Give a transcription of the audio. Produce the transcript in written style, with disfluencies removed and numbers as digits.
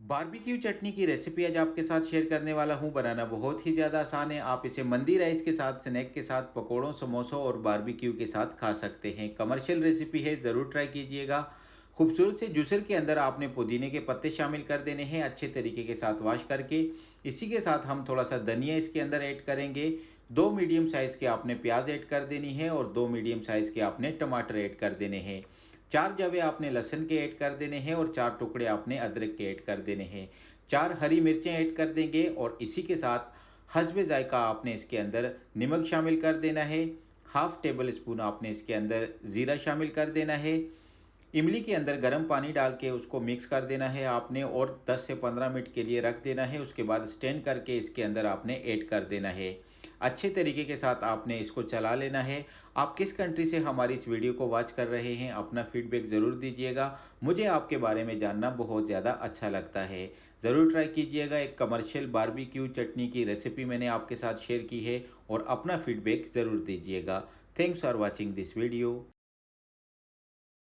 Barbecue चटनी की recipe आज आपके साथ शेयर करने वाला हूँ। बनाना बहुत ही ज़्यादा आसान है। आप इसे मंदी राइस के साथ, स्नैक के साथ, पकोड़ों, समोसों और बारबेक्यू के साथ खा सकते हैं। कमर्शियल रेसिपी है, ज़रूर ट्राई कीजिएगा। खूबसूरत से जूसर के अंदर आपने पुदीने के पत्ते शामिल कर देने हैं, अच्छे तरीके के साथ वॉश करके। इसी के साथ हम थोड़ा सा धनिया इसके अंदर ऐड करेंगे। 2 मीडियम साइज़ के आपने प्याज ऐड कर देनी है और 2 मीडियम साइज़ के आपने टमाटर ऐड कर देने हैं। 4 जवे आपने लहसुन के ऐड कर देने हैं और 4 टुकड़े आपने अदरक के ऐड कर देने हैं। 4 हरी मिर्चें ऐड कर देंगे और इसी के साथ हस्बे ज़ायक़ा आपने इसके अंदर नमक शामिल कर देना है। हाफ़ टेबल स्पून आपने इसके अंदर ज़ीरा शामिल कर देना है। इमली के अंदर गर्म पानी डाल के उसको मिक्स कर देना है आपने और 10 से 15 मिनट के लिए रख देना है। उसके बाद स्टैंड करके इसके अंदर आपने ऐड कर देना है। अच्छे तरीके के साथ आपने इसको चला लेना है। आप किस कंट्री से हमारी इस वीडियो को वॉच कर रहे हैं, अपना फीडबैक ज़रूर दीजिएगा। मुझे आपके बारे में जानना बहुत ज़्यादा अच्छा लगता है। ज़रूर ट्राई कीजिएगा। एक कमर्शियल बारबेक्यू चटनी की रेसिपी मैंने आपके साथ शेयर की है और अपना फीडबैक ज़रूर दीजिएगा। Thanks for watching this video.